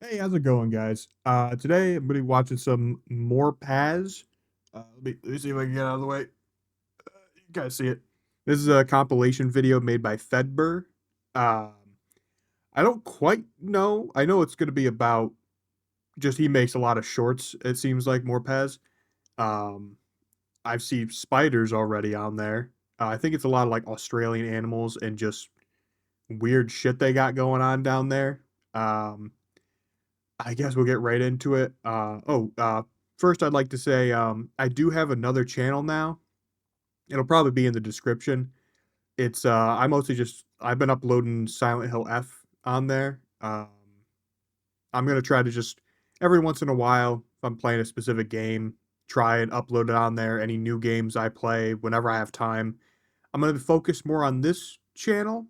Hey, how's it going, guys? Today I'm gonna be watching some more Paz. Let me see if I can get out of the way. You guys see it? This is a compilation video made by Fedber. Um, I don't quite know. I know it's gonna be about just he makes a lot of shorts. It seems like more Paz. Um, I've seen spiders already on there. I think it's a lot of like Australian animals and just weird shit they got going on down there. Um, I guess we'll get right into it. First I'd like to say I do have another channel now. It'll probably be in the description. It's I mostly just I've been uploading Silent Hill F on there. I'm gonna try to just every once in a while, if I'm playing a specific game, try and upload it on there. Any new games I play whenever I have time. I'm gonna focus more on this channel,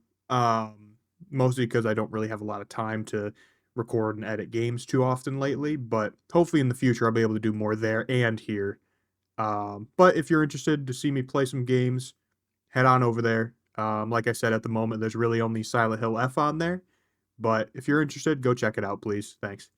mostly because I don't really have a lot of time to record and edit games too often lately. But hopefully in the future I'll be able to do more there and here. But if you're interested to see me play some games, head on over there. Like I said, at the moment there's really only Silent Hill F on there. But if you're interested, go check it out, please. Thanks.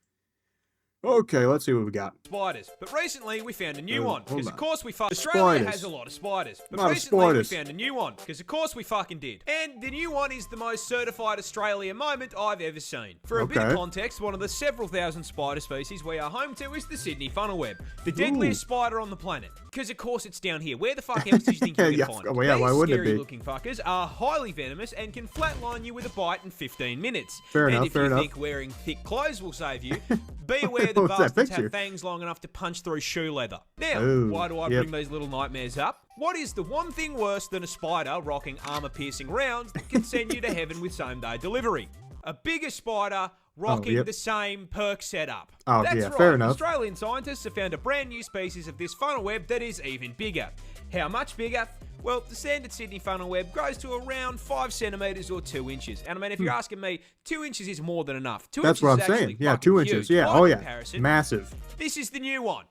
Okay, let's see what we got. Spiders. But recently we found a new one. Because of course we fucking Spiders. Australia has a lot of spiders. But Lot of recently we spiders. found a new one. Because of course we fucking did. And the new one is the most certified Australian moment I've ever seen. For a bit of Okay. context, one of the several thousand spider species we are home to is the Sydney funnel web. The deadliest spider on the planet. Because of course it's down here. Where the fuck else do you think you can Yeah, find it? well, yeah, These why wouldn't it scary be? looking fuckers are highly venomous and can flatline you with a bite in 15 minutes. Fair and enough, if fair you enough. think wearing thick clothes will save you, be aware the What's that bastards picture? have fangs long enough to punch through shoe leather. Now, Oh, why do I yep. bring these little nightmares up? What is the one thing worse than a spider rocking armor-piercing rounds that can send you to heaven with same-day delivery? A bigger spider rocking yep. the same perk setup. Oh, That's yeah, right. fair enough. Australian scientists have found a brand new species of this funnel web that is even bigger. How much bigger? Well, the standard Sydney funnel web grows to around 5 centimetres or 2 inches. And I mean, if you're asking me, 2 inches is more than enough. 2 That's inches what I'm is actually saying. Yeah, fucking 2 inches. huge. Yeah, By oh yeah. comparison, Massive. this is the new one.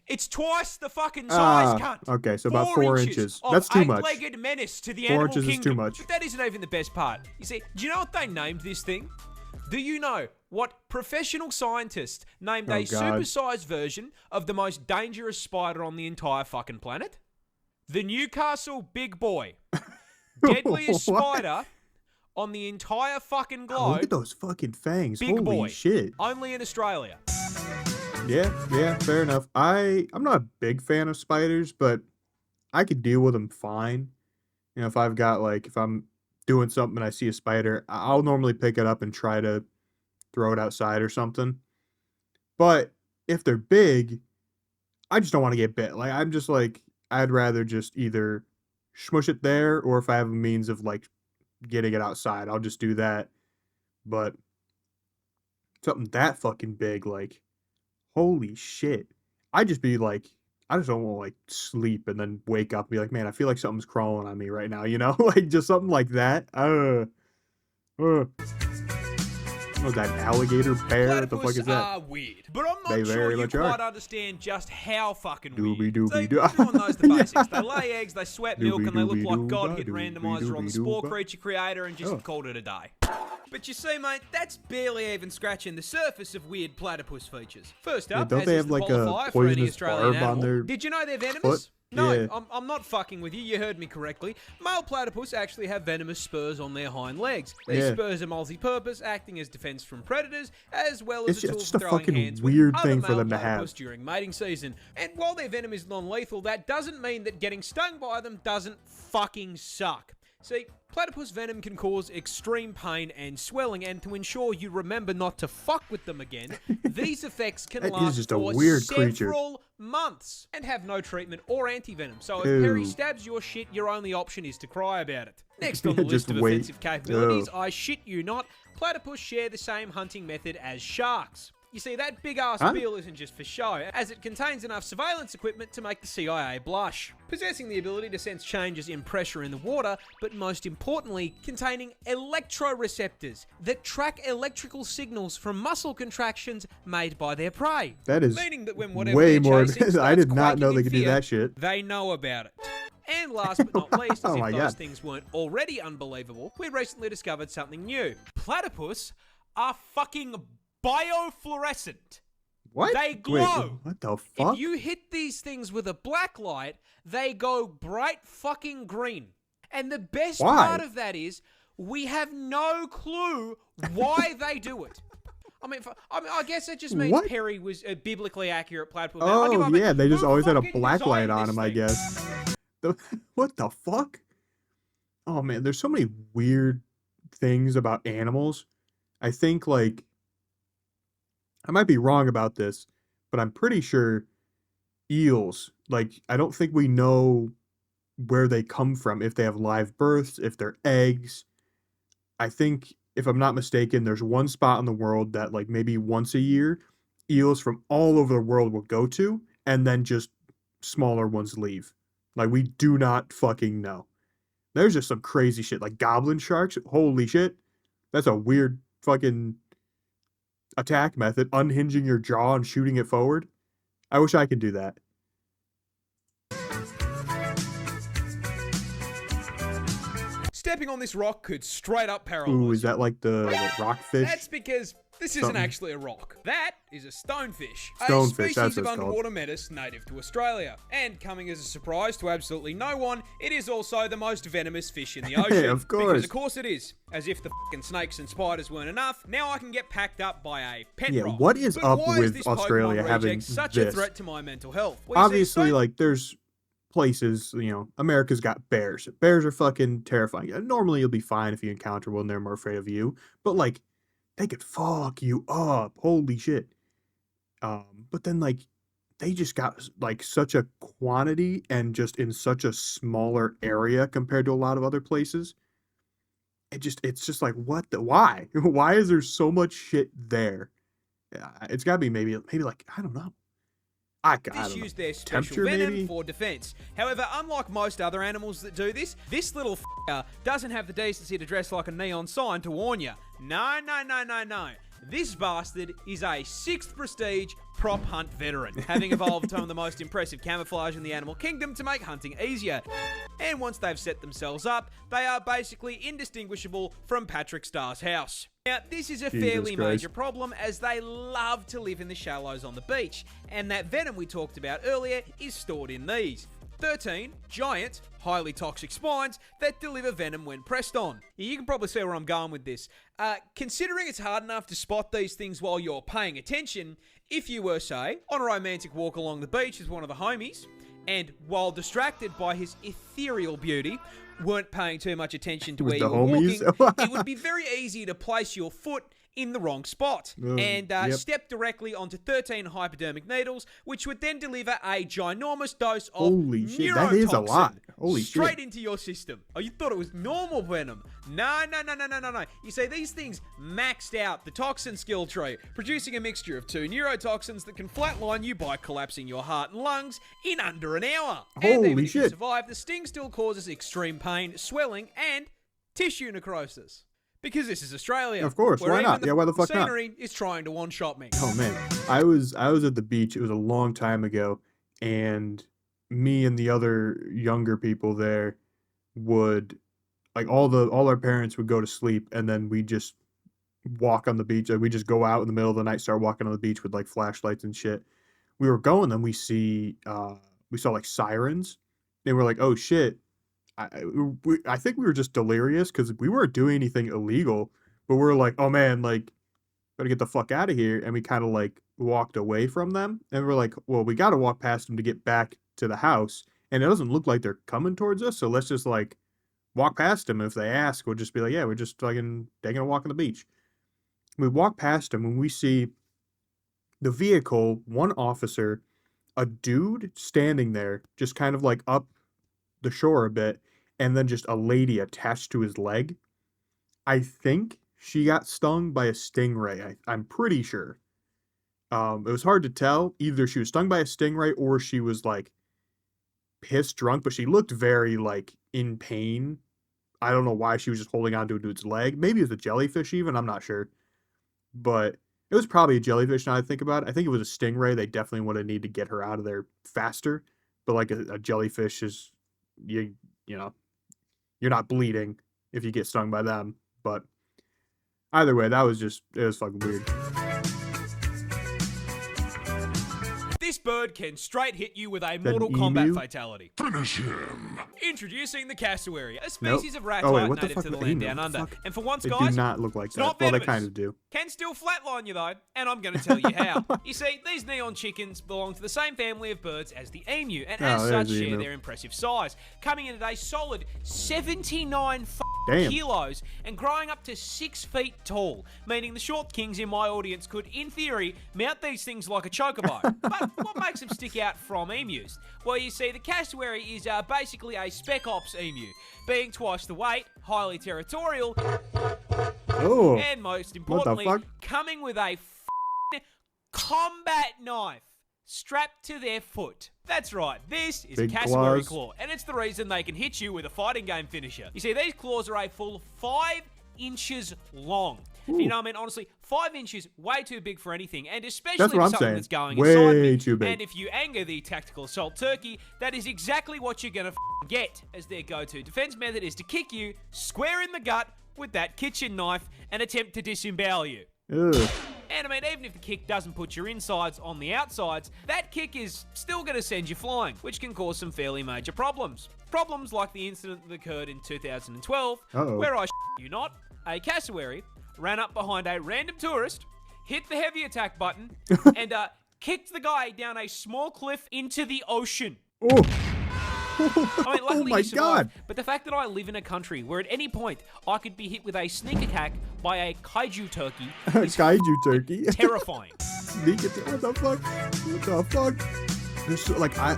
It's twice the fucking size, Ah, cunt. okay, so about 4 inches. Of That's too much. eight-legged menace to the 4 animal inches is kingdom. too much. But that isn't even the best part. You see, do you know what they named this thing? Do you know what professional scientists named Oh, a God. supersized version of the most dangerous spider on the entire fucking planet? The Newcastle Big Boy. Deadliest What? spider on the entire fucking Oh, globe. look at those fucking fangs. Big Holy boy. shit. Only in Australia. Yeah, fair enough. I'm not a big fan of spiders, but I could deal with them fine. You know, if I've got like if I'm doing something and I see a spider, I'll normally pick it up and try to throw it outside or something. But if they're big, I just don't want to get bit. Like I'm just like I'd rather just either smush it there or if I have a means of like getting it outside, I'll just do that. But something that fucking big, like holy shit. I'd just be like, I just don't want to like sleep and then wake up and be like, man, I feel like something's crawling on me right now, you know? Like just something like that. Oh, that alligator bear? What the fuck Platypus is that? are weird, but I'm They not sure very you much are. quite understand just how fucking Doobie weird. doobie See, doo. everyone knows the basics. Yeah. They lay eggs, they sweat milk, and they look Doobie like doobie God dooba, hit doobie randomizer on the spore doobie creature creator and just Oh. called it a day. But you see, mate, that's barely even scratching the surface of weird platypus features. First up, don't as they is have, the like, a qualifier for any poisonous Australian barb on animal, their did you know they're venomous? foot? No, Yeah. I'm not fucking with you. You heard me correctly. Male platypus actually have venomous spurs on their hind legs. These Yeah. spurs are multi-purpose, acting as defense from predators, as well as It's a tool just for a throwing fucking hands weird with other thing for male them to platypus have. during mating season. And while their venom is non-lethal, that doesn't mean that getting stung by them doesn't fucking suck. See, platypus venom can cause extreme pain and swelling, and to ensure you remember not to fuck with them again, these effects can That is last just a for weird creature. several months and have no treatment or anti-venom. So if Ew. Perry stabs your shit, your only option is to cry about it. Next on the Just list of wait. offensive capabilities, Ugh. I shit you not, platypus share the same hunting method as sharks. You see, that big-ass Huh? bill isn't just for show, as it contains enough surveillance equipment to make the CIA blush. Possessing the ability to sense changes in pressure in the water, but most importantly, containing electroreceptors that track electrical signals from muscle contractions made by their prey. That is Meaning that when whatever way they're more. chasing I starts did not quaking know in they could do fear, that shit. they know about it. And last but not least, as Oh if my those God. things weren't already unbelievable, we recently discovered something new. Platypus are fucking biofluorescent. What? They glow. Wait, what the fuck? If you hit these things with a black light, they go bright fucking green. And the best part of that is we have no clue why they do it. I guess it just means Perry was a biblically accurate platform. Oh, yeah, they just always had a black light on him, I guess. What the fuck? Oh, man, there's so many weird things about animals. I think, like, I might be wrong about this, but I'm pretty sure eels, like, I don't think we know where they come from, if they have live births, if they're eggs. I think, if I'm not mistaken, there's one spot in the world that, like, maybe once a year, eels from all over the world will go to, and then just smaller ones leave. Like, we do not fucking know. There's just some crazy shit, like goblin sharks. Holy shit. That's a weird fucking attack method, unhinging your jaw and shooting it forward. I wish I could do that. Stepping on this rock could straight up paralyze. Ooh, is that like the rockfish? That's because this isn't actually a rock. That is a stonefish. Stonefish, a species that's of what it's called. underwater menace native to Australia. And coming as a surprise to absolutely no one, it is also the most venomous fish in the ocean. Hey, of course. Because of course it is. As if the fucking snakes and spiders weren't enough, now I can get packed up by a pet rock. What is but up why with is this Australia Pokemon having reject such this? a threat to my mental health? Well, Obviously, like, there's places, America's got bears. Bears are fucking terrifying. Normally, you'll be fine if you encounter one, they're more afraid of you. But, like, they could fuck you up. Holy shit. But then, like, they just got, like, such a quantity and just in such a smaller area compared to a lot of other places. It's just like, why? Why is there so much shit there? It's gotta be maybe like, I don't know. I don't use know. their special venom for defense. However, unlike most other animals that do this little f***er doesn't have the decency to dress like a neon sign to warn you. No. This bastard is a 6th prestige prop hunt veteran, having evolved some of the most impressive camouflage in the animal kingdom to make hunting easier. And once they've set themselves up, they are basically indistinguishable from Patrick Starr's house. Now, this is a fairly major problem as they love to live in the shallows on the beach, and that venom we talked about earlier is stored in these 13 giant, highly toxic spines that deliver venom when pressed on. You can probably see where I'm going with this. Considering it's hard enough to spot these things while you're paying attention, if you were, say, on a romantic walk along the beach with one of the homies, and while distracted by his ethereal beauty, weren't paying too much attention to where you were walking, it would be very easy to place your foot in the wrong spot and step directly onto 13 hypodermic needles, which would then deliver a ginormous dose of Holy shit, that is a lot. Holy straight shit. into your system. Oh, you thought it was normal venom? No. You see, these things maxed out the toxin skill tree, producing a mixture of 2 neurotoxins that can flatline you by collapsing your heart and lungs in under an hour. And even if you survive, the sting still causes extreme pain, swelling, and tissue necrosis. Because this is Australia. Of course, why not? Yeah, why the fuck not? Scenery is trying to one-shot me. Oh man, I was at the beach. It was a long time ago, and me and the other younger people there would, like, all our parents would go to sleep, and then we just walk on the beach. Like, we just go out in the middle of the night, start walking on the beach with like flashlights and shit. We were going, then we saw like sirens. They were like, oh shit. I think we were just delirious because we weren't doing anything illegal, but we're like, oh man, like, gotta get the fuck out of here. And we kind of like walked away from them, and we're like, well, we gotta walk past them to get back to the house, and it doesn't look like they're coming towards us, so let's just like walk past them. If they ask, we'll just be like, yeah, we're just fucking taking a walk on the beach. We walk past them and we see the vehicle, one officer, a dude standing there, just kind of like up the shore a bit, and then just a lady attached to his leg. I think she got stung by a stingray. I'm pretty sure. It was hard to tell. Either she was stung by a stingray or she was like pissed drunk, but she looked very like in pain. I don't know why she was just holding on to a dude's leg. Maybe it was a jellyfish even. I'm not sure. But it was probably a jellyfish now I think about it. I think it was a stingray. They definitely would have needed to get her out of there faster. But like a jellyfish is, you know, you're not bleeding if you get stung by them. But either way, it was fucking weird. this bird can straight hit you with a an Mortal Kombat emu? fatality. Finish him. Introducing the cassowary, a Nope. species of rat Oh, wait, type what the native fuck? to the Emu? land down What under. the fuck? And for once, They guys, do not look like it's that. not Well, they venomous. kind of do. Can still flatline you though, and I'm going to tell you how. You see, these neon chickens belong to the same family of birds as the emu, and as Oh, such there's the share emu. their impressive size, coming in at a solid 79 Damn. kilos and growing up to 6 feet tall, meaning the short kings in my audience could, in theory, mount these things like a chocobo. But what makes them stick out from emus? Well, you see, the cassowary is basically a spec ops emu, being twice the weight, highly territorial, Oh, and most importantly, fuck? coming with a combat knife strapped to their foot. That's right, this is Big a cassowary claws. claw, and it's the reason they can hit you with a fighting game finisher. You see, these claws are a full 5 inches long. And you know, I mean, honestly, 5 inches, way too big for anything, and especially That's what for I'm something saying. that's going Way inside me. too big. And if you anger the tactical assault turkey, that is exactly what you're gonna get, as their go-to defense method is to kick you square in the gut with that kitchen knife and attempt to disembowel you. ugh. And I mean, even if the kick doesn't put your insides on the outsides, that kick is still going to send you flying, which can cause some fairly major problems. Problems like the incident that occurred in 2012, Uh-oh. where I you not, a cassowary ran up behind a random tourist, hit the heavy attack button, and kicked the guy down a small cliff into the ocean. Oh. I mean, luckily Oh my he survived, god. but the fact that I live in a country where at any point I could be hit with a sneak attack by a kaiju turkey is Kaiju turkey. terrifying. What the fuck? What the fuck? There's so, like I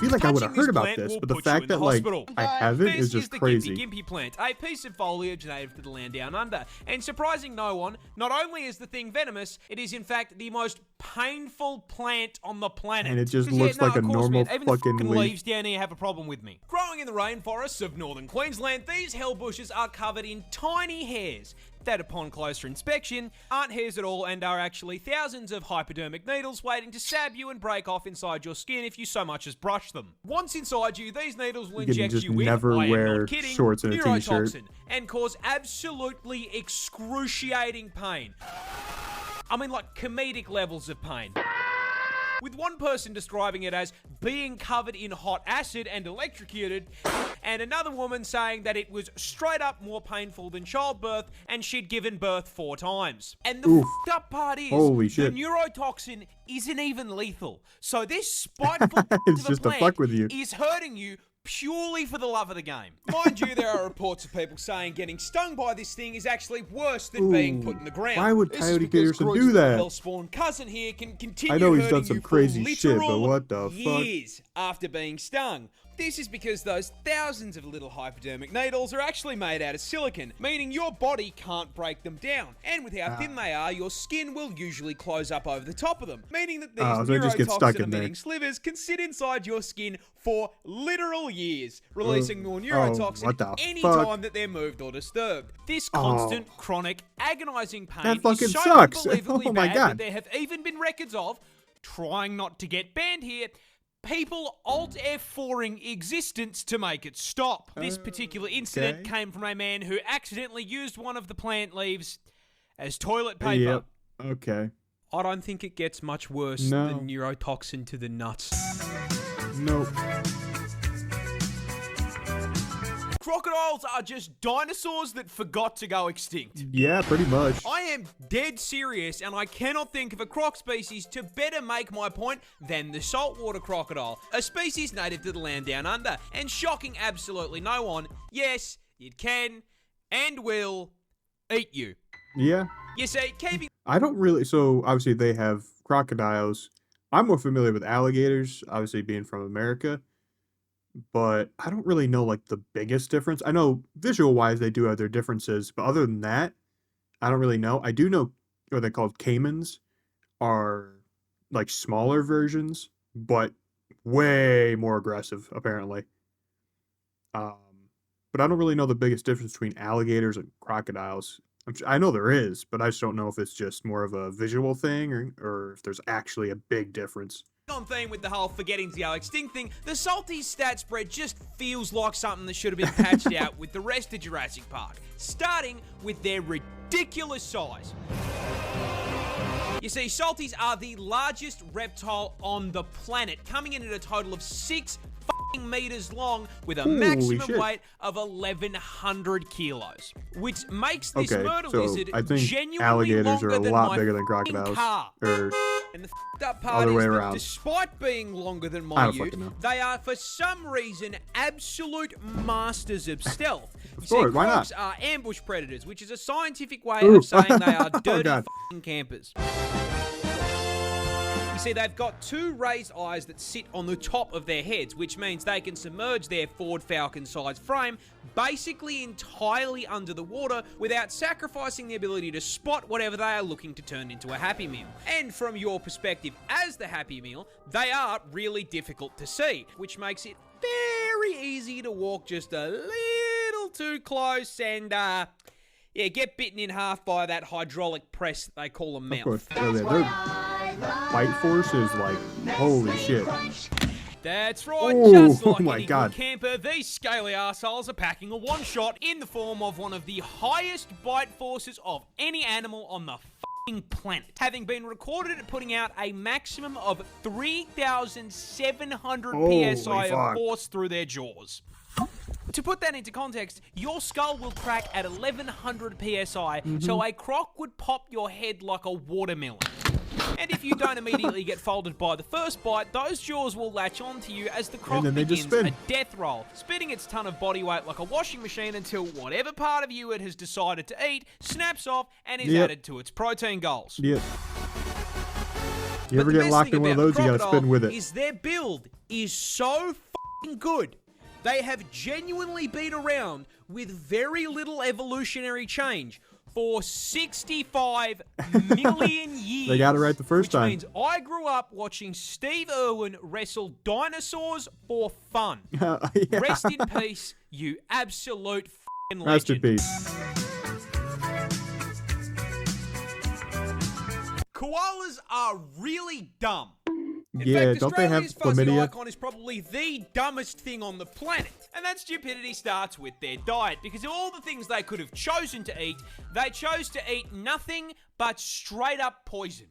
feel like I would have Touching heard this about plant this, will but the put you fact in the that like hospital. I haven't This is just the crazy. Gimpy Gimpy plant, a piece of foliage native to the land down under. And surprising no one, not only is the thing venomous, it is in fact the most painful plant on the planet. And it just 'Cause, looks like of a course, normal man, even fucking the leaf. leaves down here have a problem with me. Growing in the rainforests of northern Queensland, these hell bushes are covered in tiny hairs that upon closer inspection aren't hairs at all and are actually thousands of hypodermic needles waiting to stab you and break off inside your skin if you so much as brush them. Once inside you, these needles will You can inject just you with, never I am wear not kidding, shorts and a t-shirt. neurotoxin and cause absolutely excruciating pain. I mean, like comedic levels of pain. With one person describing it as being covered in hot acid and electrocuted, and another woman saying that it was straight up more painful than childbirth and she'd given birth 4 times. And the Oof. f***ed up part is, Holy the shit. neurotoxin isn't even lethal. So this spiteful It's to the just to plant fuck with you. is hurting you purely for the love of the game. Mind you, there are reports of people saying getting stung by this thing is actually worse than being put in the ground. Why would This is Coyote because Peterson Groot's do that? hellspawn cousin here can continue I know he's hurting done some you for crazy shit, but literal what the fuck? years after being stung. This is because those thousands of little hypodermic needles are actually made out of silicon, meaning your body can't break them down. And with how thin they are, your skin will usually close up over the top of them, meaning that these so it just gets stuck in there. neurotoxin-emitting slivers can sit inside your skin for literal years, releasing more neurotoxin what the any fuck? time that they're moved or disturbed. This constant, chronic, agonizing pain That fucking is so sucks. unbelievably Oh my bad God. that there have even been records of, trying not to get banned here, people Alt F4ing existence to make it stop. This particular incident okay. came from a man who accidentally used one of the plant leaves as toilet paper. Yep. Okay. I don't think it gets much worse No. than neurotoxin to the nuts. Nope. Crocodiles are just dinosaurs that forgot to go extinct. Yeah, pretty much. I am dead serious, and I cannot think of a croc species to better make my point than the saltwater crocodile, a species native to the land down under, and shocking absolutely no one, yes, it can and will eat you. Yeah. You see, keeping I don't really. So obviously they have crocodiles. I'm more familiar with alligators, obviously being from America, but I don't really know like the biggest difference. I know visual wise they do have their differences, but other than that, I don't really know. I do know what they're called caimans are like smaller versions, but way more aggressive apparently. But I don't really know the biggest difference between alligators and crocodiles. I know there is, but I just don't know if it's just more of a visual thing or if there's actually a big difference. on theme with the whole forgetting to go extinct thing, the Salty stat spread just feels like something that should have been patched out with the rest of Jurassic Park, starting with their ridiculous size. You see, salties are the largest reptile on the planet, coming in at a total of 6 meters long with a Holy maximum shit. weight of 1,100 kilos, which makes this Okay, murder so lizard I think genuinely alligators longer are a than lot my bigger than f***ing crocodiles. car. Or And the f***ed up part other is way that around. despite being longer than I my don't ute, fucking know. they are for some reason absolute masters of stealth. You course, see, why not? crocs are ambush predators, which is a scientific way Ooh. of saying they are Oh, dirty God. f***ing campers. You see, they've got 2 raised eyes that sit on the top of their heads, which means they can submerge their Ford Falcon-sized frame basically entirely under the water without sacrificing the ability to spot whatever they are looking to turn into a Happy Meal. And from your perspective as the Happy Meal, they are really difficult to see, which makes it very easy to walk just a little too close and, yeah, get bitten in half by that hydraulic press they call a mouth. of course, their bite force is like, holy shit. That's right, Ooh, just like oh my any God. good camper, these scaly arseholes are packing a one-shot in the form of one of the highest bite forces of any animal on the f***ing planet, having been recorded at putting out a maximum of 3,700 Holy psi of fuck. force through their jaws. To put that into context, your skull will crack at 1,100 psi, so a croc would pop your head like a watermelon. And if you don't immediately get folded by the first bite, those jaws will latch onto you as the croc then they just begins a spin. death roll, spinning its ton of body weight like a washing machine until whatever part of you it has decided to eat snaps off and is Yep. added to its protein goals. Yeah. You But ever the get best locked thing in one of about those, the you gotta spin crocodile with it. is their build is so f***ing good. They have genuinely been around with very little evolutionary change for 65 million years. They got it right the first time. Which means I grew up watching Steve Irwin wrestle dinosaurs for fun. Yeah. Rest in peace, you absolute f***ing legend. Rest in peace. Koalas are really dumb. In Yeah, fact, don't they have Australia's fuzzy chlamydia? icon is probably the dumbest thing on the planet. And that stupidity starts with their diet, because of all the things they could have chosen to eat, they chose to eat nothing but straight up poison.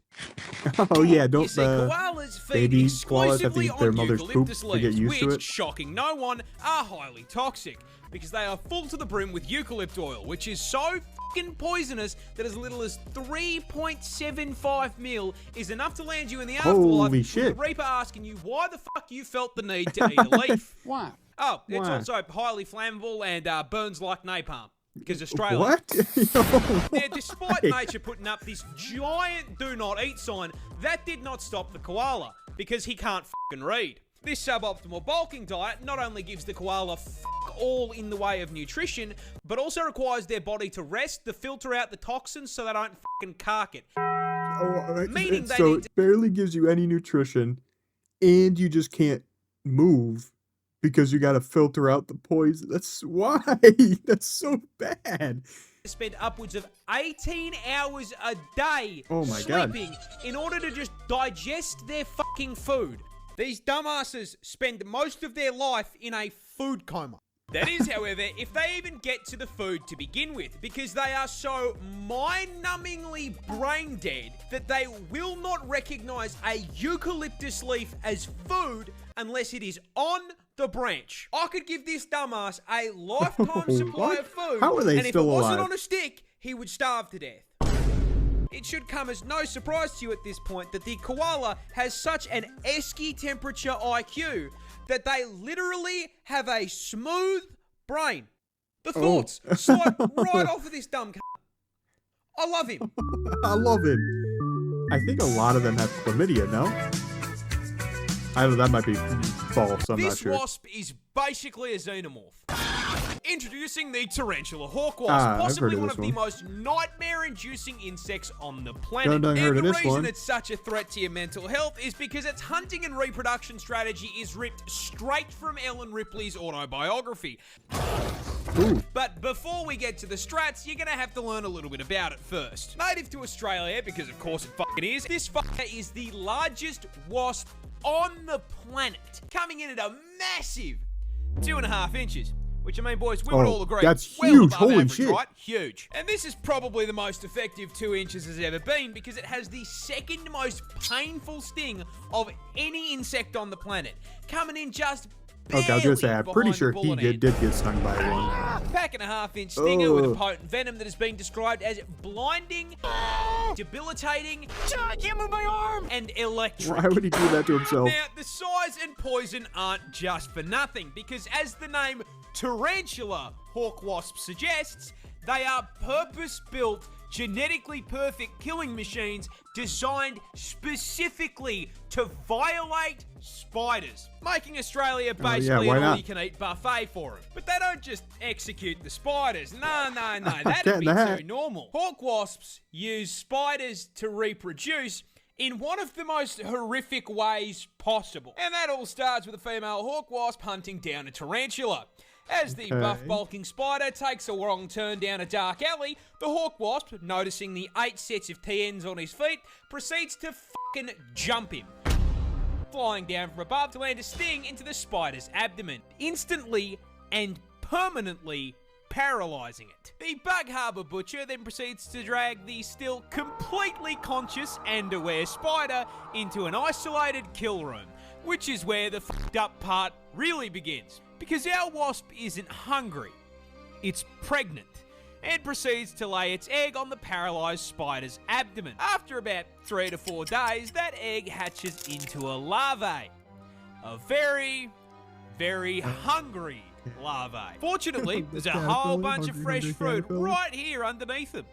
Oh yeah, You don't see, koalas feed baby koalas have to exclusively eat their on mother's poop eucalyptus to get leaves, used to which, it? shocking no one, are highly toxic, because they are full to the brim with eucalypt oil, which is so fucking poisonous that as little as 3.75 mil is enough to land you in the afterlife. Holy with shit. the Reaper asking you why the fuck you felt the need to eat a leaf. Why? Oh, it's Why? also highly flammable and burns like napalm. Because Australia. What? Yeah, despite nature putting up this giant do not eat sign, that did not stop the koala, because he can't fucking read. This suboptimal bulking diet not only gives the koala fuck all in the way of nutrition, but also requires their body to rest to filter out the toxins so they don't fucking cark it. Meaning they so need to- it barely gives you any nutrition, and you just can't move because you gotta filter out the poison. That's why. That's so bad. Spend upwards of 18 hours a day Oh my God. sleeping in order to just digest their fucking food. These dumbasses spend most of their life in a food coma. That is, however, if they even get to the food to begin with, because they are so mind-numbingly brain dead that they will not recognize a eucalyptus leaf as food unless it is on the branch. I could give this dumbass a lifetime supply What? of food, How are they and if still it wasn't alive? on a stick, he would starve to death. It should come as no surprise to you at this point that the koala has such an esky temperature IQ that they literally have a smooth brain. The thoughts slide right off of this dumb c***. I love him. I love it. I think a lot of them have chlamydia, no? I don't know, that might be false, I'm not This sure. wasp is basically a xenomorph. Introducing the tarantula hawk wasp, I've possibly heard of one this of the one. most nightmare-inducing insects on the planet. Done heard And of the this reason one. it's such a threat to your mental health is because its hunting and reproduction strategy is ripped straight from Ellen Ripley's autobiography. Ooh. But before we get to the strats, you're gonna have to learn a little bit about it first. Native to Australia, because of course it fucking is, this fucker is the largest wasp on the planet, coming in at a massive 2.5 inches. Which, I mean, boys, we would all agree. That's well huge. above Holy average, shit. right? Huge. And this is probably the most effective 2 inches has ever been because it has the second most painful sting of any insect on the planet, coming in just barely Okay, I was gonna say, I'm pretty behind sure the he bullet did end. get stung by one. Pack and a half-inch stinger with a Oh. potent venom that has been described as blinding, debilitating, I can't move my arm! and electric. Why would he do that to himself? Now, the size and poison aren't just for nothing, because as the name tarantula hawk wasp suggests, they are purpose-built, genetically perfect killing machines designed specifically to violate spiders, making Australia basically why an not? all-you-can-eat buffet for them. But they don't just execute the spiders. No, that'd Get be that. too normal. Hawk wasps use spiders to reproduce in one of the most horrific ways possible. And that all starts with a female hawk wasp hunting down a tarantula. As the buff bulking spider takes a wrong turn down a dark alley, the hawk wasp, noticing the 8 sets of TNs on his feet, proceeds to fucking jump him, flying down from above to land a sting into the spider's abdomen, instantly and permanently paralyzing it. The Bug Harbour Butcher then proceeds to drag the still completely conscious and aware spider into an isolated kill room, which is where the fucked up part really begins. Because our wasp isn't hungry, it's pregnant, and proceeds to lay its egg on the paralysed spider's abdomen. After about 3 to 4 days, that egg hatches into a larvae. A very, very hungry larvae. Fortunately, there's a whole bunch of fresh food right here underneath them.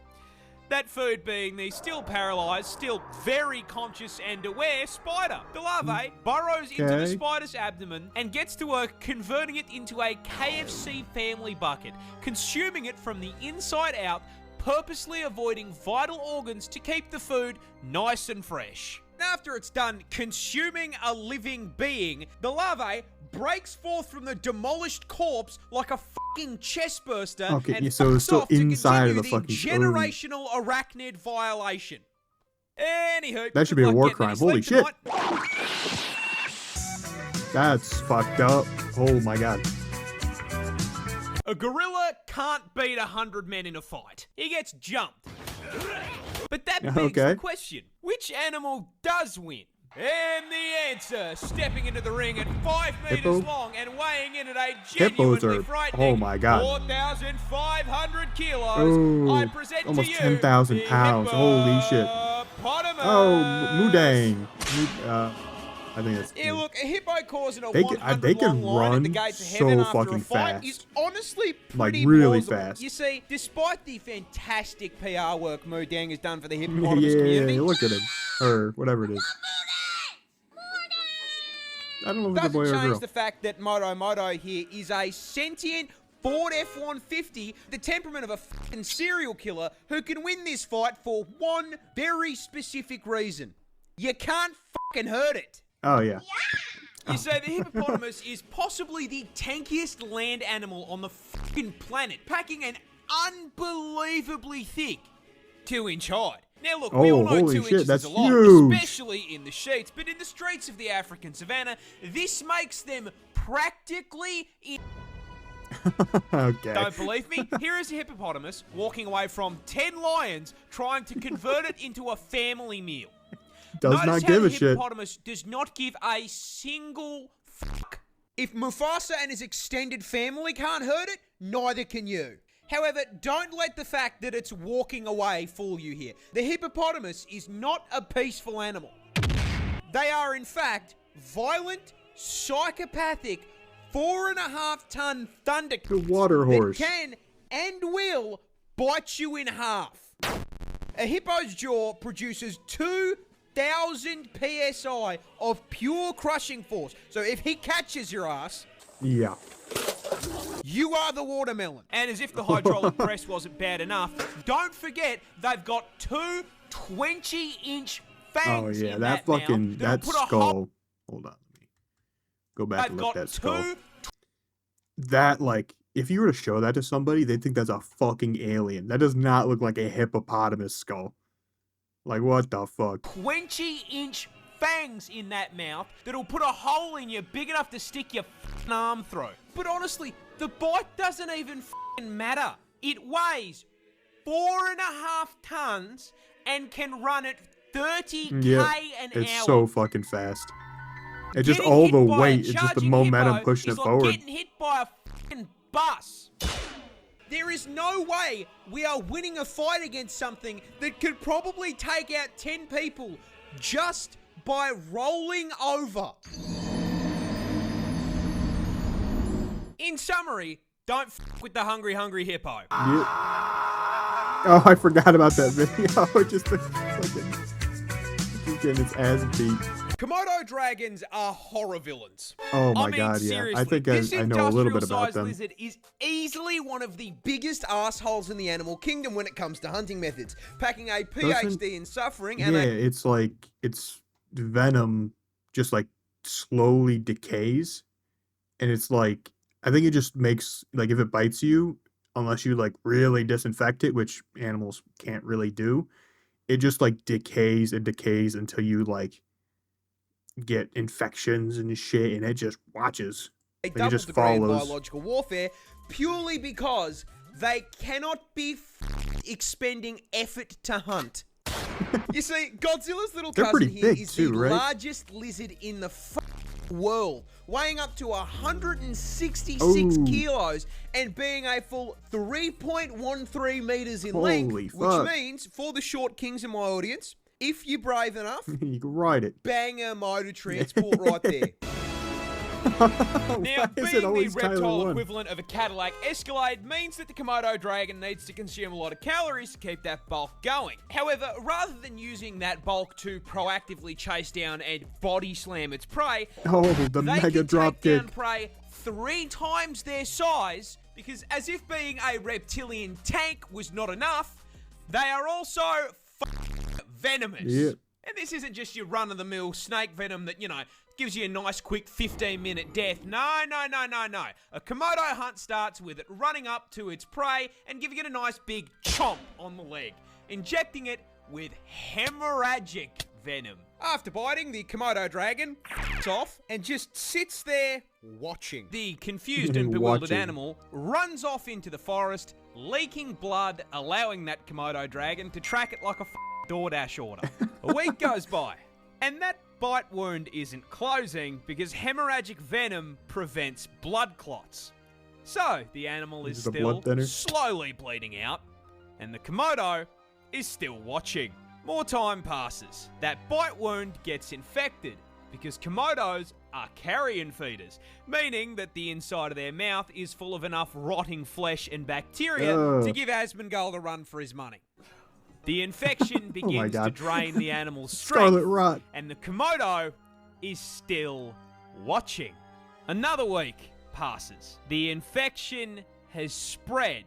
That food being the still paralysed, still very conscious and aware spider. The larvae burrows into the spider's abdomen and gets to work converting it into a KFC family bucket, consuming it from the inside out, purposely avoiding vital organs to keep the food nice and fresh. After it's done consuming a living being, the larvae breaks forth from the demolished corpse like a fucking chest burster and so it's fucks still off to inside of continue the fucking generational arachnid violation. Anywho, That should good be a luck war getting crime. any Holy sleep shit. tonight. That's fucked up. Oh my god. A gorilla can't beat 100 men in a fight. He gets jumped. But that begs the question, which animal does win? And the answer, stepping into the ring at 5 meters long and weighing in at a genuinely frightening 4,500 kilos, I present almost to you 10,000 pounds. Holy shit. hippopotamus. Oh, Mudang. I think that's. Yeah, look, a hippo causing a They 100 can long line at the run gates of so heaven after a fucking fight fast. is honestly Like, pretty really plausible. fast. You see, despite the fantastic PR work Mudang has done for the hippopotamus community, Yeah, look at him. Or whatever it is. I don't know if it's a boy or a doesn't girl. change the fact that Moto here is a sentient Ford F-150, the temperament of a fucking serial killer who can win this fight for one very specific reason. You can't fucking hurt it. Oh, yeah. You say the hippopotamus is possibly the tankiest land animal on the fucking planet, packing an unbelievably thick 2-inch hide. Now look, we all know holy 2 shit, inches that's is a lot, huge. especially in the sheets, but in the streets of the African savannah, this makes them practically Okay. Don't believe me? Here is a hippopotamus walking away from 10 lions trying to convert it into a family meal. Does Notice not how give the a shit. hippopotamus does not give a single fuck. If Mufasa and his extended family can't hurt it, neither can you. However, don't let the fact that it's walking away fool you here. The hippopotamus is not a peaceful animal. They are, in fact, violent, psychopathic, 4.5-ton thunder The water horse. that can and will bite you in half. A hippo's jaw produces 2,000 psi of pure crushing force. So if he catches your ass, Yeah. you are the watermelon. And as if the hydraulic press wasn't bad enough, don't forget they've got 2 20-inch fangs Oh, yeah. in That mouth fucking. that'll That put a skull. Hold on. Let me go back They've and look got at that skull. 2 That, like, if you were to show that to somebody, they'd think that's a fucking alien. That does not look like a hippopotamus skull. Like, what the fuck? 20-inch fangs in that mouth that'll put a hole in you big enough to stick your f***ing arm through. But honestly, The bite doesn't even f***ing matter. It weighs 4.5 tons and can run at 30k an it's hour. so fucking fast. It's just Getting all hit the by a weight. It's just the charging momentum hippo pushing is it like forward. getting hit by a fucking bus. There is no way we are winning a fight against something that could probably take out 10 people just by rolling over. In summary, don't f*** with the hungry hippo. Yep. Oh, I forgot about that video. Just getting its ass beat. Komodo dragons are horror villains. Oh my I mean, god, yeah. seriously, I think this I know a little bit about industrial-sized them. lizard is easily one of the biggest assholes in the animal kingdom when it comes to hunting methods, packing a PhD in suffering and Yeah, it's like its venom just like slowly decays, and it's like I think it just makes like if it bites you, unless you like really disinfect it, which animals can't really do, it just like decays and decays until you like get infections and shit, and it just watches. a Like, it double just degree in follows. biological warfare purely because they cannot be expending effort to hunt. You see, Godzilla's little They're cousin pretty here big is too, the right? largest lizard in the world, weighing up to 166 Ooh. kilos and being a full 3.13 meters in Holy length, fuck. which means, for the short kings in my audience, if you're brave enough, You can ride it. bang a motor transport right there. Now, Why is being it the always Tyler reptile 1? equivalent of a Cadillac Escalade means that the Komodo dragon needs to consume a lot of calories to keep that bulk going. However, rather than using that bulk to proactively chase down and body slam its prey, Oh, the they mega can drop take down kick. prey 3 times their size, because as if being a reptilian tank was not enough, they are also venomous. Yep. And this isn't just your run-of-the-mill snake venom that, you know, gives you a nice quick 15-minute death. No. A Komodo hunt starts with it running up to its prey and giving it a nice big chomp on the leg, injecting it with hemorrhagic venom. After biting, the Komodo dragon off and just sits there watching. The confused and bewildered Watching. animal runs off into the forest, leaking blood, allowing that Komodo dragon to track it like a DoorDash order. A week goes by, and that bite wound isn't closing because hemorrhagic venom prevents blood clots. So, the animal is Is it a still blood thinner? slowly bleeding out, and the Komodo is still watching. More time passes. That bite wound gets infected because Komodos are carrion feeders, meaning that the inside of their mouth is full of enough rotting flesh and bacteria Ugh. to give Asmongold a run for his money. The infection begins to God. drain the animal's Scarlet strength, rot. and the Komodo is still watching. Another week passes. The infection has spread,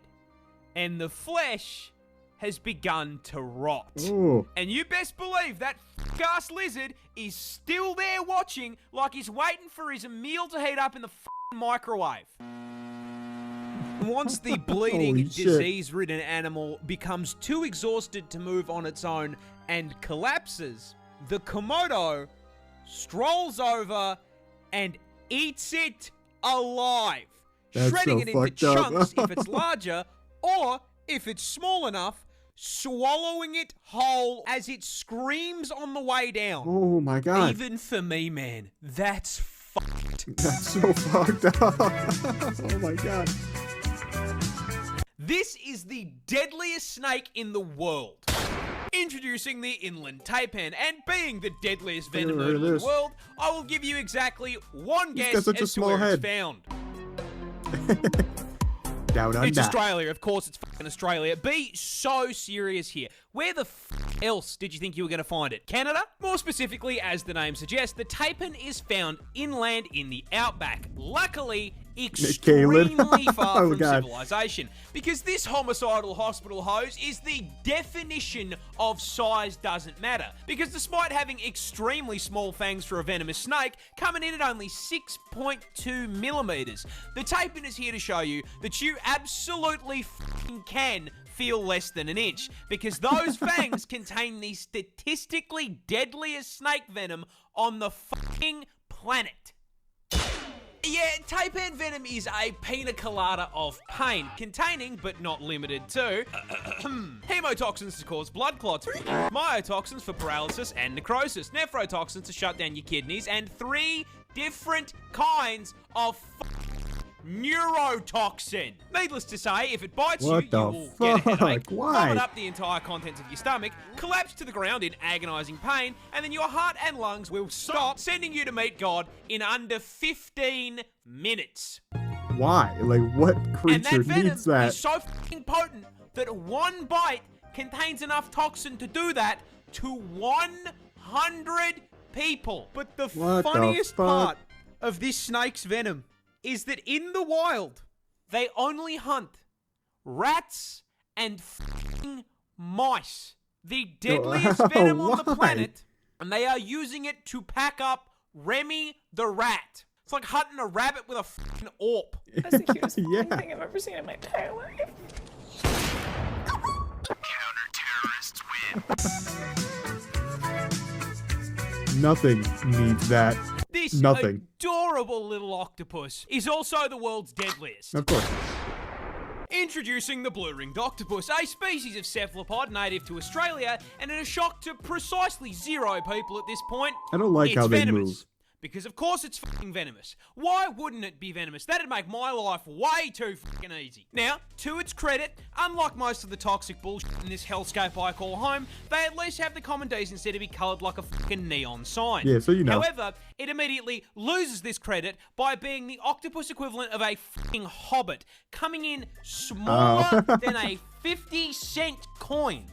and the flesh has begun to rot. Ooh. And you best believe that ass lizard is still there watching like he's waiting for his meal to heat up in the microwave. Once the bleeding, Holy shit. disease-ridden animal becomes too exhausted to move on its own and collapses, the Komodo strolls over and eats it alive, That's shredding so it into fucked up. chunks if it's larger, or if it's small enough, swallowing it whole as it screams on the way down. Oh my god. Even for me, man, that's fucked. That's so fucked up. Oh my god. This is the deadliest snake in the world. Introducing the inland taipan, and being the deadliest venom Look at in the this. world, I will give you exactly one He's guess got such a as to small where head. it's found. Down under. It's Australia, of course it's fucking Australia. Be so serious here. Where the else did you think you were going to find it? Canada? More specifically, as the name suggests, the taipan is found inland in the outback. Luckily, extremely far Oh, from God. civilization. Because this homicidal hospital hose is the definition of size doesn't matter. Because despite having extremely small fangs for a venomous snake, coming in at only 6.2 millimeters, the taipan is here to show you that you absolutely fucking can feel less than an inch, because those fangs contain the statistically deadliest snake venom on the fucking planet. Yeah, taipan venom is a pina colada of pain, containing, but not limited to, hemotoxins to cause blood clots, myotoxins for paralysis and necrosis, nephrotoxins to shut down your kidneys, and 3 different kinds of neurotoxin. Needless to say, if it bites What you the will get a headache, fuck? Why? vomit up the entire contents of your stomach, collapse to the ground in agonizing pain, and then your heart and lungs will stop, sending you to meet God in under 15 minutes. Why? Like, what And creature that venom needs that? is so fucking potent that one bite contains enough toxin to do that to 100 people. But the What the funniest fuck? part of this snake's venom is that in the wild, they only hunt rats and fucking mice. The deadliest venom on the Why? planet, and they are using it to pack up Remy the rat. It's like hunting a rabbit with a fucking AWP. That's the cutest Yeah. fucking thing I've ever seen in my entire life. Nothing needs that. This Nothing. adorable little octopus is also the world's deadliest. Of course. Introducing the blue-ringed octopus, a species of cephalopod native to Australia, and in a shock to precisely 0 people at this point, I don't like it's how they venomous. move. Because of course it's fucking venomous. Why wouldn't it be venomous? That'd make my life way too fucking easy. Now, to its credit, unlike most of the toxic bullshit in this hellscape I call home, they at least have the common decency to be coloured like a fucking neon sign. Yeah, so you know. However, it immediately loses this credit by being the octopus equivalent of a fucking hobbit, coming in smaller than a 50-cent coin.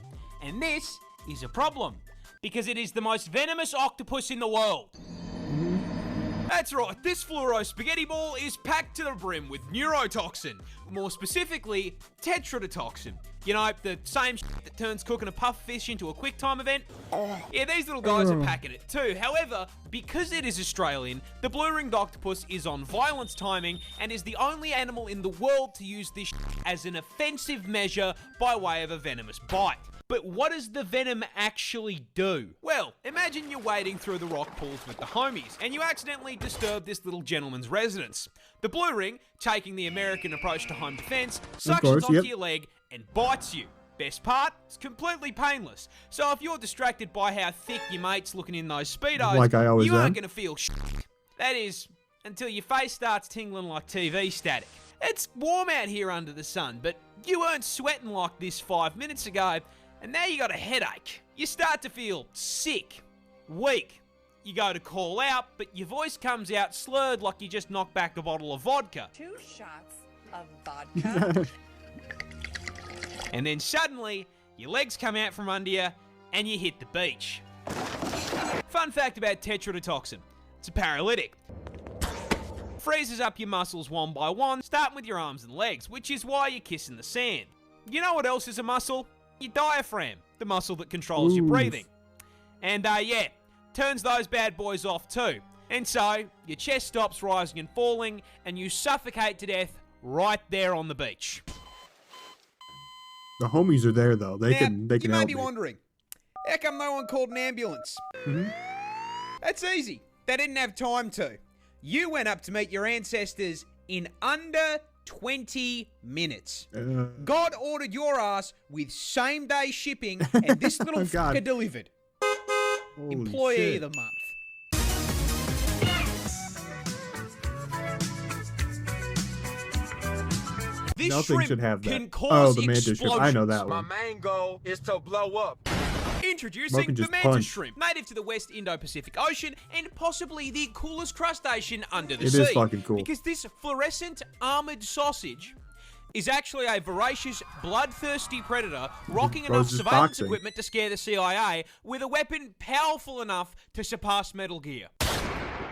And this is a problem, because it is the most venomous octopus in the world. That's right, this fluoro spaghetti ball is packed to the brim with neurotoxin, more specifically, tetrodotoxin. You know, the same shit that turns cooking a puff fish into a quick time event? Yeah, these little guys are packing it too. However, because it is Australian, the blue-ringed octopus is on violence timing and is the only animal in the world to use this shit as an offensive measure by way of a venomous bite. But what does the venom actually do? Well, imagine you're wading through the rock pools with the homies, and you accidentally disturb this little gentleman's residence. The blue ring, taking the American approach to home defense, suctions course, onto yep. your leg and bites you. Best part, it's completely painless. So if you're distracted by how thick your mate's looking in those Speedos, Like I always you aren't am. going to feel shit. That is, until your face starts tingling like TV static. It's warm out here under the sun, but you weren't sweating like this 5 minutes ago, and now you got a headache. You start to feel sick, weak. You go to call out, but your voice comes out slurred like you just knocked back a bottle of vodka. 2 shots of vodka. And then suddenly, your legs come out from under you, and you hit the beach. Fun fact about tetrodotoxin. It's a paralytic. Freezes up your muscles one by one, starting with your arms and legs, which is why you're kissing the sand. You know what else is a muscle? Your diaphragm, the muscle that controls your Oof. breathing. And yeah, turns those bad boys off too. And so, your chest stops rising and falling, and you suffocate to death right there on the beach. The homies are there though. They Now, can you may help be me. wondering, how come no one called an ambulance? That's easy. They didn't have time to. You went up to meet your ancestors in under 20 minutes. God ordered your ass with same-day shipping, and this little Oh, God. fucker delivered. Holy Employee shit. of the month. This Nothing shrimp should have that. can cause Oh, the mantis shrimp. I know that My one. main goal is to blow up. Introducing Smoking the just mantis punch. shrimp, native to the West Indo-Pacific Ocean and possibly the coolest crustacean under the It sea. is fucking cool. Because this fluorescent armored sausage is actually a voracious, bloodthirsty predator rocking enough Rose's surveillance boxing. equipment to scare the CIA with a weapon powerful enough to surpass Metal Gear.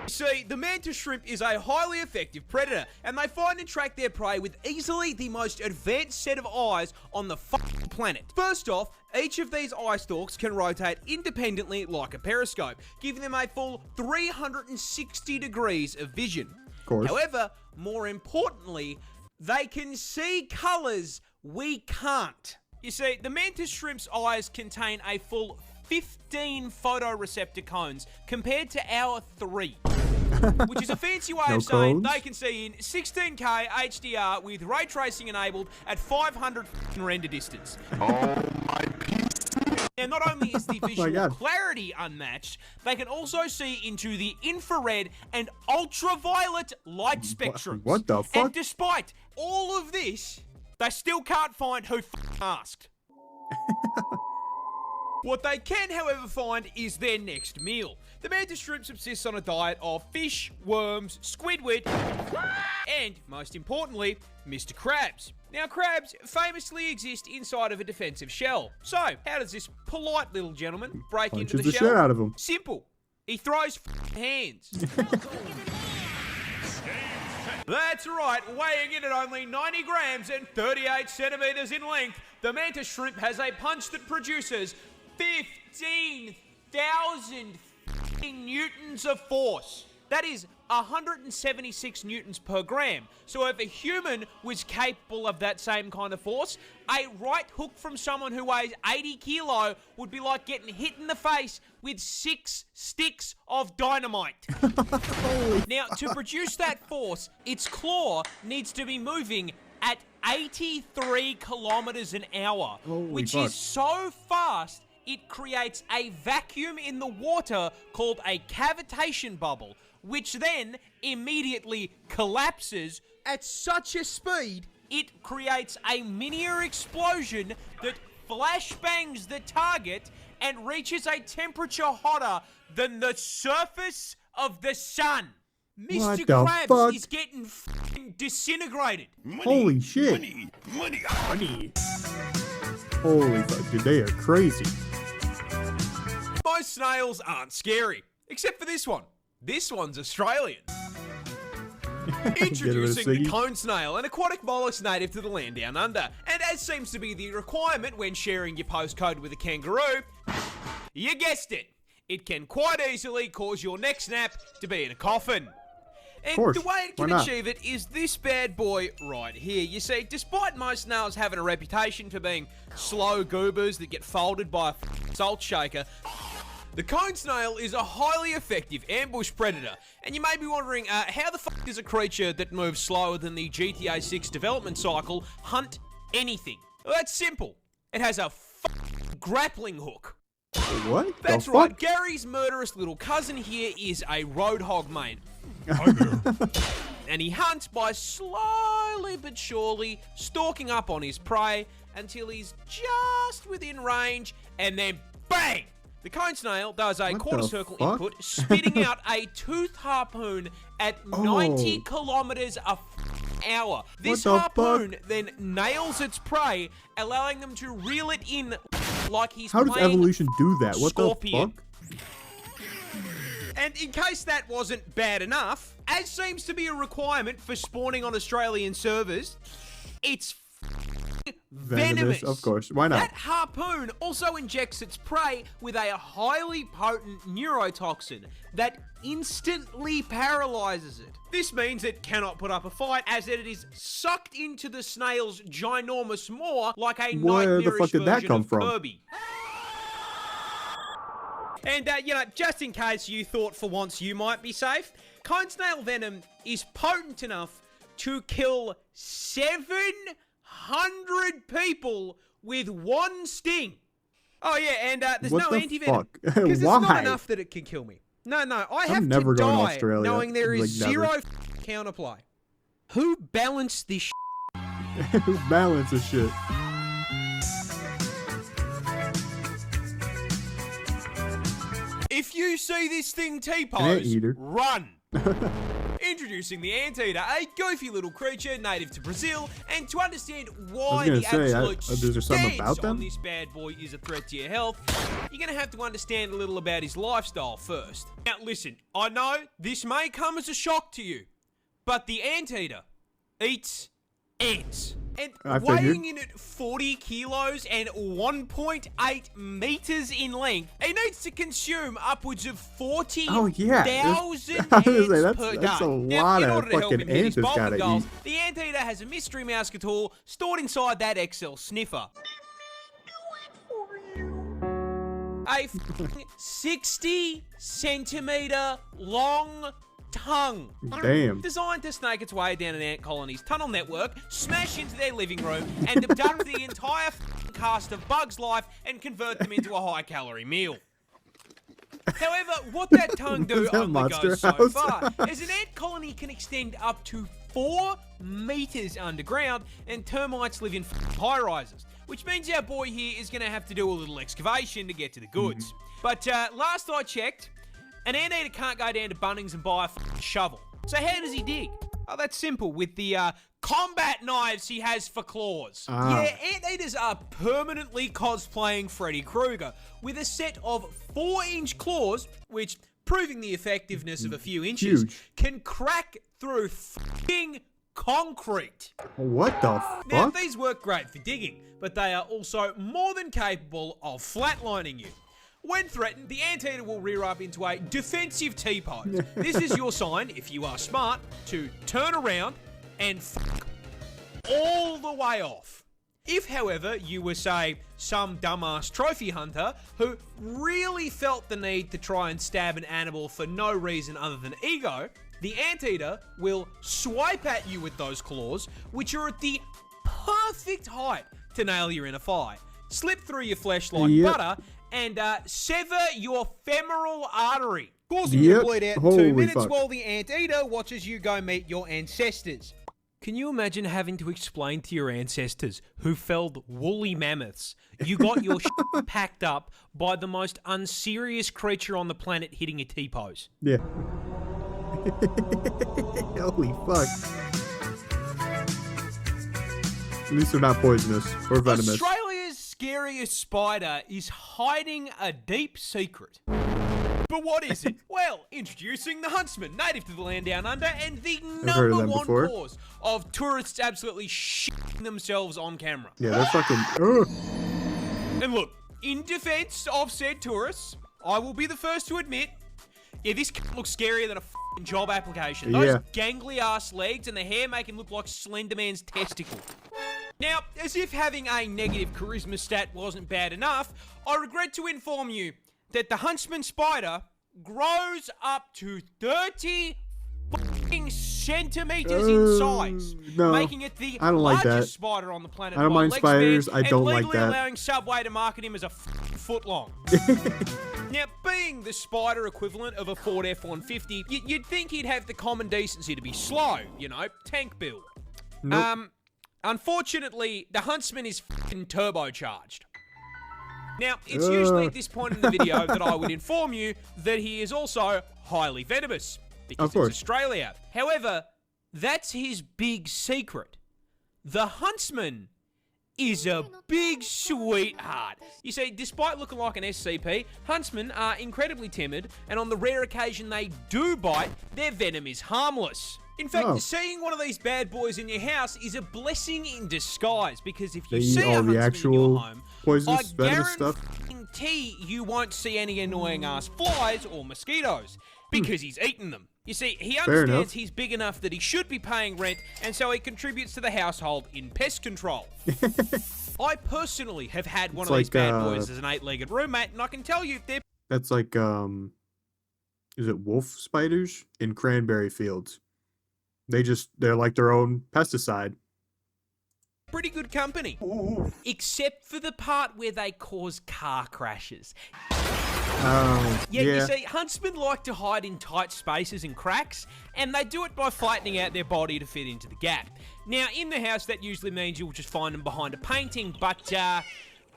See, the mantis shrimp is a highly effective predator, and they find and track their prey with easily the most advanced set of eyes on the fucking planet. First off, each of these eye stalks can rotate independently like a periscope, giving them a full 360 degrees of vision. Of course. However, more importantly, they can see colours we can't. You see, the mantis shrimp's eyes contain a full 15 photoreceptor cones compared to our 3. Which is a fancy way of saying cones? they can see in 16K HDR with ray tracing enabled at 500 render distance. Now, not only is the visual God. clarity unmatched, they can also see into the infrared and ultraviolet light spectrums. What the fuck? And despite all of this, they still can't find who asked. What they can, however, find is their next meal. The mantis shrimp subsists on a diet of fish, worms, squidward, and, most importantly, Mr. Krabs. Now, crabs famously exist inside of a defensive shell. So, how does this polite little gentleman break into Punches the the shell? shit out of him. Simple. He throws hands. That's right, weighing in at only 90 grams and 38 centimeters in length, the mantis shrimp has a punch that produces 15,000 newtons of force. That is 176 newtons per gram. So if a human was capable of that same kind of force, a right hook from someone who weighs 80 kilo would be like getting hit in the face with 6 sticks of dynamite. Now, to produce that force, its claw needs to be moving at 83 kilometers an hour, which fuck. is so fast it creates a vacuum in the water called a cavitation bubble, which then immediately collapses at such a speed it creates a miniature explosion that flashbangs the target and reaches a temperature hotter than the surface of the sun. Mr. What the Krabs fuck? is getting f***ing disintegrated. Holy shit. Money. Holy fuck, dude, they are crazy. Most snails aren't scary, except for this one. This one's Australian. Introducing the Siggy. cone snail, an aquatic mollusk native to the land down under. And as seems to be the requirement when sharing your postcode with a kangaroo, you guessed it, it can quite easily cause your neck snap to be in a coffin. And course. the way it Why can not? achieve it is this bad boy right here. You see, despite most snails having a reputation for being slow goobers that get folded by a salt shaker, the cone snail is a highly effective ambush predator. And you may be wondering, how the fuck does a creature that moves slower than the GTA 6 development cycle hunt anything? Well, that's simple. It has a grappling hook. What? That's the right, fuck? Gary's murderous little cousin here is a roadhog, mate. And he hunts by slowly but surely stalking up on his prey until he's just within range, and then bang! The cone snail does a What quarter the circle fuck? input, spitting out a toothed harpoon at 90 kilometers a hour. This the harpoon then nails its prey, allowing them to reel it in like he's How does playing evolution do that? What Scorpion. the fuck? And in case that wasn't bad enough, as seems to be a requirement for spawning on Australian servers, it's venomous. Of course. Why not? That harpoon also injects its prey with a highly potent neurotoxin that instantly paralyzes it. This means it cannot put up a fight, as it is sucked into the snail's ginormous maw like a Where the nightmarish fuck did that version come of from? Kirby. And, just in case you thought for once you might be safe, cone snail venom is potent enough to kill 700 people with one sting. Oh, yeah, and there's What no the anti-venom. fuck? Because it's not Why? enough that it can kill me. No, I have never to going to die Australia. knowing there is Like, zero never. counterplay. Who balanced this Who balances shit? If you see this thing T-pose, anteater. run! Introducing the anteater, a goofy little creature native to Brazil, and to understand why gonna the say, absolute is there something stance about them? on this bad boy is a threat to your health, you're gonna have to understand a little about his lifestyle first. Now listen, I know this may come as a shock to you, but the anteater eats ants. And I figured. weighing in at 40 kilos and 1.8 meters in length, he needs to consume upwards of 40,000 Oh, yeah. ants I was gonna say, that's- per that's day. a Now, lot in of order to help fucking him hit his ants it's bowling gotta goals, eat. the anteater has a mystery mouse tool stored inside that Excel sniffer. a 60-centimeter long tongue. Damn. Designed to snake its way down an ant colony's tunnel network, smash into their living room, and abduct the entire cast of Bug's life and convert them into a high-calorie meal. However, what that tongue do Was that only Monster goes so House? far, as an ant colony can extend up to 4 meters underground, and termites live in high-rises, which means our boy here is going to have to do a little excavation to get to the goods. But last I checked, an anteater can't go down to Bunnings and buy a shovel. So how does he dig? Oh, that's simple, with the combat knives he has for claws. Ah. Yeah, anteaters are permanently cosplaying Freddy Krueger with a set of 4-inch claws, which, proving the effectiveness of a few inches, Huge. can crack through f***ing concrete. What the Now, fuck? these work great for digging, but they are also more than capable of flatlining you. When threatened, the anteater will rear up into a defensive T-pose. This is your sign, if you are smart, to turn around and fuck all the way off. If, however, you were, say, some dumbass trophy hunter who really felt the need to try and stab an animal for no reason other than ego, the anteater will swipe at you with those claws, which are at the perfect height to nail your inner thigh, slip through your flesh like Yep. butter, and sever your femoral artery, causing you Yep. to bleed out in Holy 2 minutes fuck. while the anteater watches you go meet your ancestors. Can you imagine having to explain to your ancestors who felled woolly mammoths you got your shit packed up by the most unserious creature on the planet hitting a T-pose? Yeah. Holy fuck. At least they're not poisonous or venomous. Australia's scariest spider is hiding a deep secret. But what is it? Well, introducing the huntsman, native to the land down under, and the heard of number them one before. cause of tourists absolutely shitting themselves on camera. Yeah, they're fucking. Ugh. And look, in defense of said tourists, I will be the first to admit, yeah, this looks scarier than a f***ing job application. Those Yeah. gangly ass legs and the hair make him look like Slender Man's testicle. Now, as if having a negative charisma stat wasn't bad enough, I regret to inform you that the huntsman spider grows up to 30 fucking centimeters in size, no, making it the I don't like largest that. spider on the planet. I don't by mind leg spiders, span, I don't and like legally that. allowing Subway to market him as a foot long. Now, being the spider equivalent of a Ford F-150, you'd think he'd have the common decency to be slow, you know, tank build. Nope. Unfortunately, the huntsman is fucking turbocharged. Now, it's usually at this point in the video that I would inform you that he is also highly venomous, because Of course. it's Australia. However, that's his big secret. The huntsman is a big sweetheart. You see, despite looking like an SCP, huntsmen are incredibly timid, and on the rare occasion they do bite, their venom is harmless. In fact, Oh. seeing one of these bad boys in your house is a blessing in disguise, because if you They see eat a all huntsman the in actual your home, poisonous, I venomous stuff. guarantee you won't see any annoying ass flies or mosquitoes, because he's eaten them. You see, he enough. understands he's big enough that he should be paying rent, and so he contributes to the household in pest control. I personally have had one It's of these like, bad boys as an 8-legged roommate, and I can tell you they're That's like, is it wolf spiders in cranberry fields? They're like their own pesticide. pretty good company. Except for the part where they cause car crashes. Oh, Yeah, you yeah. see, huntsmen like to hide in tight spaces and cracks, and they do it by flattening out their body to fit into the gap. Now, in the house, that usually means you'll just find them behind a painting, but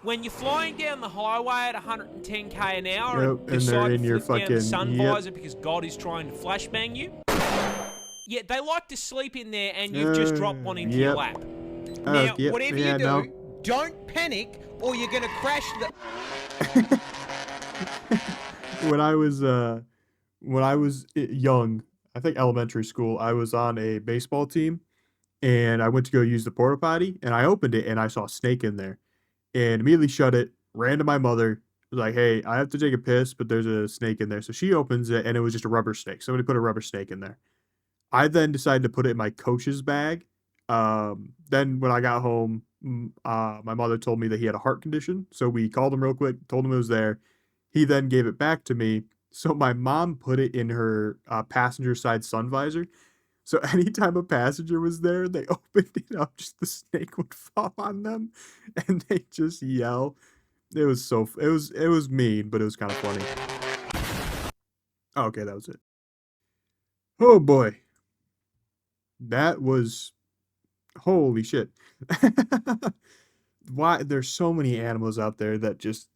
when you're flying down the highway at 110k an hour Yep, and and decide they're to in your flick down the sun fucking- yep. visor because God is trying to flashbang you, yeah, they like to sleep in there and you've just dropped one into your Yep. lap. Now, Yep, whatever yeah, you do, no. don't panic or you're going to crash the... When I was young, I think elementary school, I was on a baseball team, and I went to go use the porta potty, and I opened it, and I saw a snake in there, and immediately shut it. Ran to my mother, was like, "Hey, I have to take a piss, but there's a snake in there." So she opens it, and it was just a rubber snake. Somebody put a rubber snake in there. I then decided to put it in my coach's bag. Then when I got home, my mother told me that he had a heart condition, so we called him real quick, told him it was there. He then gave it back to me. So my mom put it in her passenger side sun visor. So anytime a passenger was there, they opened it up, just the snake would fall on them, and they just yell. It was it was mean, but it was kind of funny. Oh, okay, that was it. Oh boy, that was holy shit. Why there's so many animals out there that just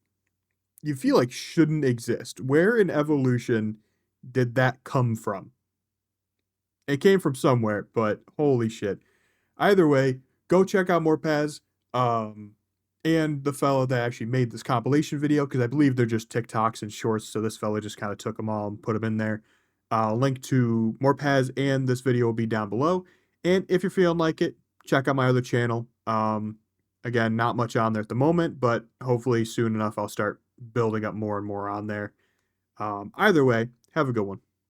you feel like shouldn't exist. Where in evolution did that come from? It came from somewhere, but holy shit. Either way, go check out more Paz. And the fellow that actually made this compilation video, because I believe they're just TikToks and shorts, so this fellow just kind of took them all and put them in there. Link to more Paz and this video will be down below. And if you're feeling like it, check out my other channel. Again, not much on there at the moment, but hopefully soon enough I'll start building up more and more on there. Either way, have a good one.